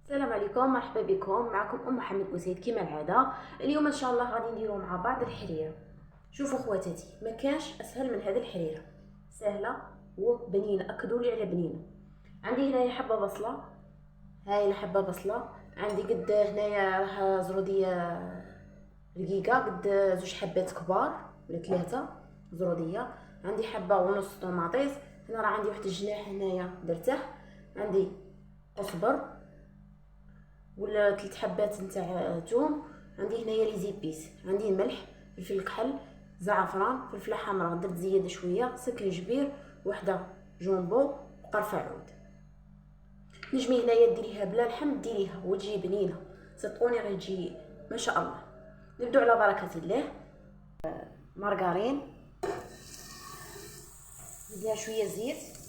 السلام عليكم، مرحبا بكم. معكم ام محمد بوسيد كما العاده. اليوم ان شاء الله غادي نديرو مع بعض الحريره. شوفوا خواتاتي، ما كانش اسهل من هذه الحريره، سهله وبنينه، اكدوا لي على بنينه. عندي هنايا حبه بصله، هاي حبه بصله. عندي قد هنايا راه زروديه رقيقه، قد زوج حبات كبار ولا ثلاثه زروديه. عندي حبه ونص طوماطيس. هنا راه عندي واحد الجناح هنايا درته. عندي قزبر ولا 3 حبات نتاع ثوم. عندي هنايا لي زيبيس، عندي الملح، فلفل الكحل، زعفران، فلفله حمراء درت زياده شويه، سكر جبير، وحده جونبو، وقرفه عود. نجمي هنايا ديريها بلا لحم، ديريها وتجي بنينه، صدقوني غير تجي ما شاء الله. نبداو على بركه الله. مارغرين، ندير شويه زيت،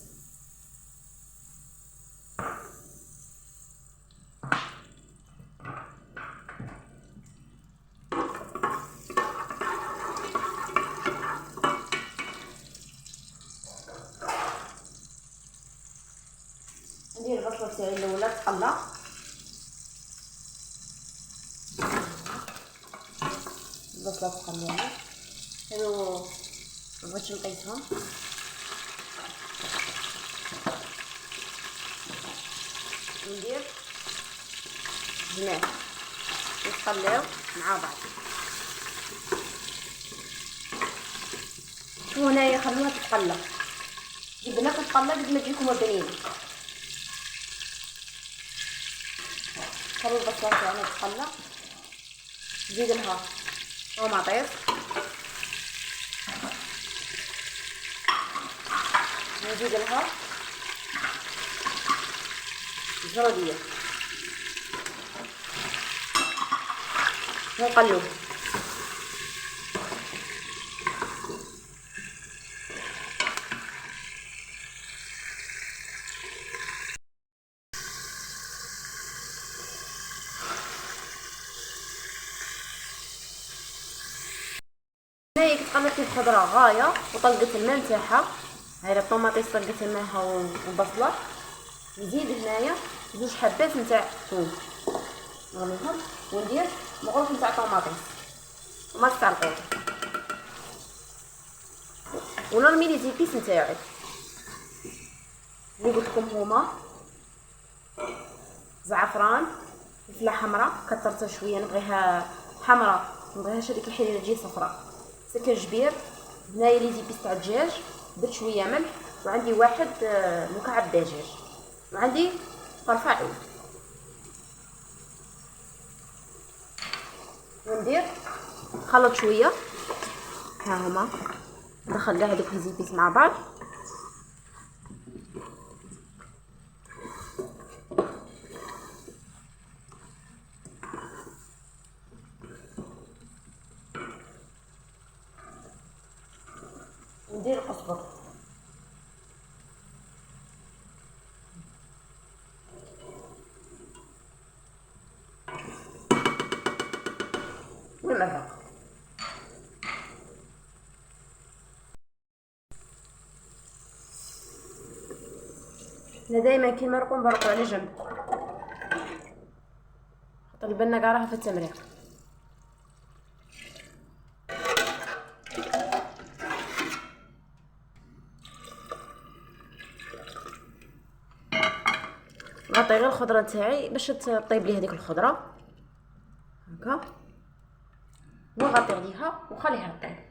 ندير البصله تاعي الاولى تقلى، البصله تقلى. هادو بغيت نقيتهم. ندير جناح يتقلاو مع بعض. شوفو هنايا خلوها تتقلى، جبنا كتقلى قد ما تجيكم بنينه. خلو البصله تاعنا تتقلى، نزيد لها طوماطيس، نزيد لها زروديه ونقلوه. هنايا كتقلبت الخضره غايه وطلقت الماء نتاعها. هاي الطوماطيس طلقت الماءها والبصله. نزيد هنايا زوج حبات نتاع ثوم نغليهم، وندير مغروف نتاع طوماطيس وماس تاع القوط، ونرمي لي زيبيس نتاعي اللي قلت لكم هما زعفران، فلفله حمراء كثرتها شويه نبغيها حمراء، مبغيهاش هذيك الحريره تجي صفراء، سكر جبير. هنايا لي زيبيس تاع الدجاج، درت شويه ملح، وعندي واحد مكعب دجاج، وعندي قرفه عود. وندير نخلط شويه، ها هما ندخل كاع هذوك الزيبيس مع بعض. وندير القزبر، والمرق. انا دائما كي نمرقو نبرقو على جنب، خاطر البنه كاع راها في التمريق. نغطي غير الخضره تاعي باش تطيب لي هذيك الخضره هكا، ونغطي عليها ونخليها طيب.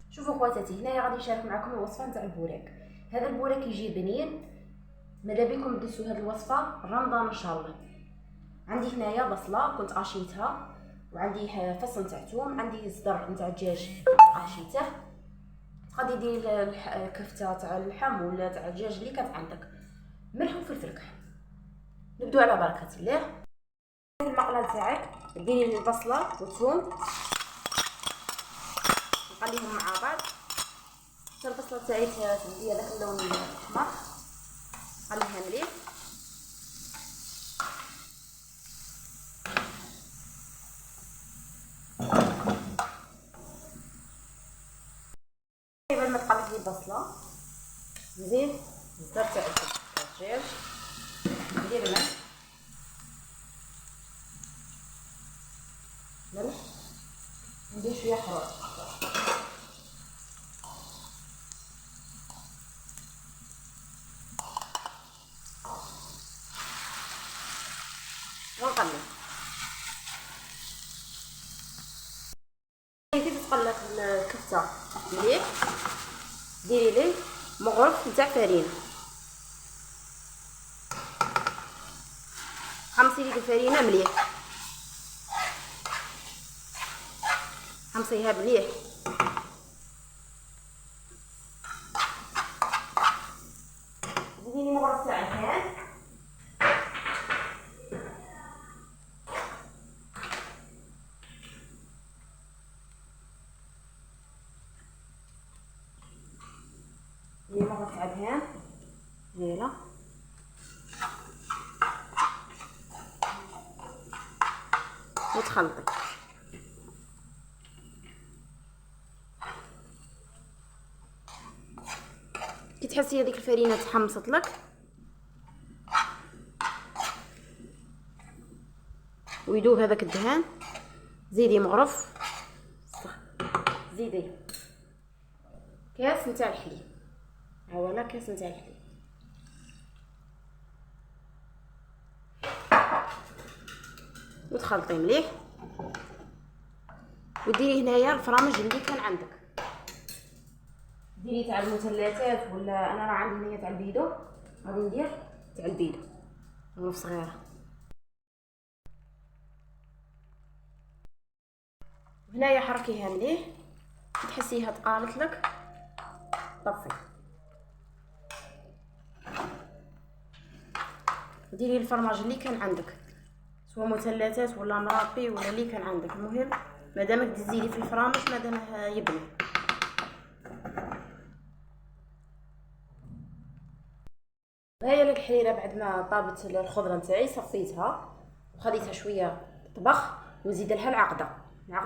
شوفوا خواتاتي، هنايا غادي نشارك معكم الوصفه نتاع البوراك. هذا البوراك يجي بنين، ماذا بكم دسوا هذه الوصفه رمضان ان شاء الله. عندي هنايا بصله كنت قاشيتها، وعندي فص نتاع ثوم، عندي صدر نتاع الدجاج قاشيته. غادي دير الكفته تاع اللحم ولا تاع الدجاج اللي كانت عندك، ملح وفلفل كحل. نبداو على بركه الله. في المقله تاعك ديري البصله والثوم، نقليهم مع بعض حتى البصله تاعي تولي هذاك اللون الاحمر. نقليها مليح، بعد ما تقلب لي البصله نزيد الزر تاع الثوم. الدجاج، ندير ملح، ندير شويه حروق. ونقلب. كيف تقلب الكفته مليح، ديري ليه مغرف نتاع فرينه، حمصي ديك الفرينه مليح، حمصيها مليح. زيدي لي مغرف تاع الحال، ديري مغرف تاع الدهان زينه، وتخلطي. كي تحسي هذيك الفرينه تحمصت لك ويذوب هذاك الدهان، زيدي مغرف، زيدي كاس نتاع الحليب، ها هو كاس نتاع الحليب، وتخلطي مليح. وديري هنايا الفرامج اللي كان عندك، ديري تاع المثلثات، ولا انا راه عندي هنايا تاع البيدو، غادي ندير تاع البيدو غرف صغيره. هنايا حركيها مليح، تحسيها تقالت لك طفي. ديري الفرماج اللي كان عندك، سواء مثلثات ولا مرابي ولا اللي كان عندك، المهم مادامك تزيدي في الفرامج مادامه يبني. هيا الحريره بعد ما طابت الخضره نتاعي صفيتها وخليتها شويه طبخ، ونزيد لها العقده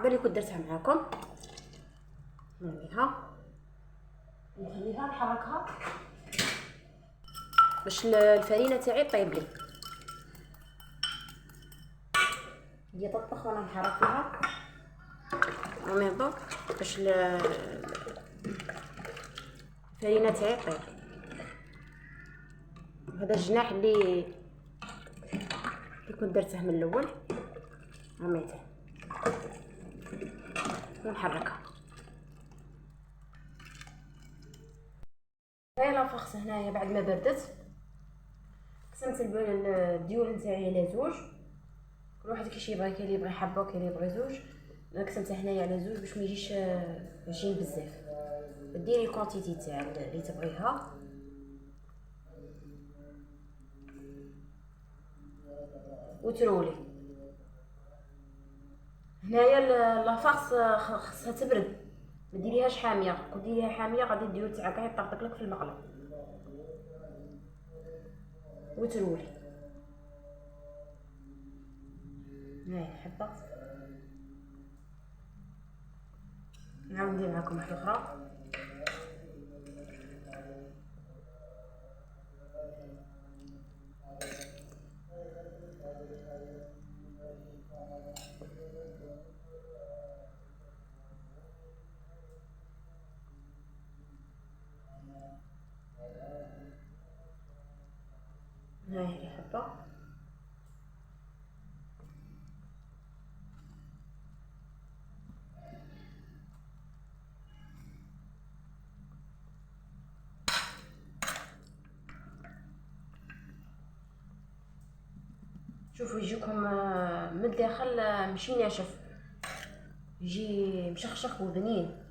اللي كنت درتها معاكم، نرميها ونخليها نحركها باش الفرينه تاعي طيب لي، هي تطبخ وانا نحرك فيها وميضو باش الفرينه تاعي طيب. هذا الجناح اللي كنت درته من الاول رميته ونحركها. هاي لافخت هنايا بعد ما بردت، قسمت الديول نتاعي على زوج، كل واحد كيش يبغي، كاين اللي يبغي حبه وكاين اللي يبغي زوج. انا قسمتها هنايا على زوج باش ما يجيش عجين بزاف. ديري الكونتيتي تاع اللي تبغيها، وترولي. هنايا لافاس خصها تبرد، ما ديريهاش حاميه، كون ديريها حاميه غادي الديول تاعك يطرطق لك في المقله. وترولي هاي حبه. نعاود ندير معكم واحده اخرى. هاي حبه. شوفوا يجيكم من الداخل ماشي ناشف، يجي مشخشخ وبنين.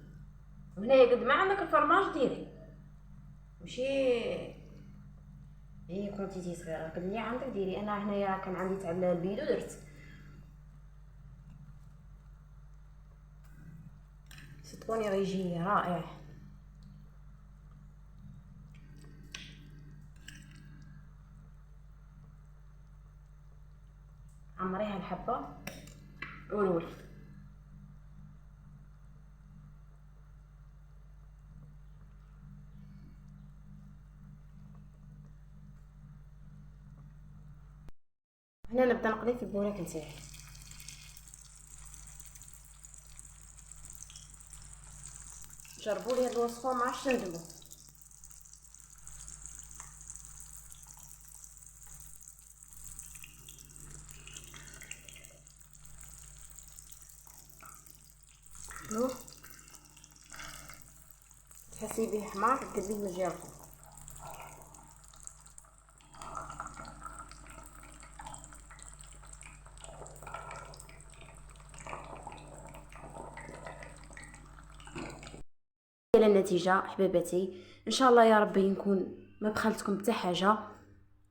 وهنايا قد ما عندك الفرماج ديري، ماشي هي كونتيتي صغيره، قد اللي عندك ديري. انا هنايا كان عندي تاع البيدو درت صدقوني غيجي رائع. عمريها الحبه ورولي. هنا نبدا نقلي في البوراك نتاعي. جربوا لي هاد الوصفه ما عرفتش ندموا. تحسي به حمار ديريه من الجهه الاخرى. الى النتيجه حبيباتي، ان شاء الله يا ربي نكون ما بخلتكم حتى حاجه،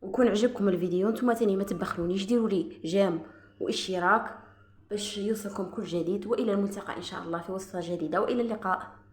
ويكون عجبكم الفيديو. نتوما تاني ما تبخلونيش، ديروا لي جيم واشتراك باش يوصلكم كل جديد، والى الملتقى ان شاء الله في وصفه جديده، والى اللقاء.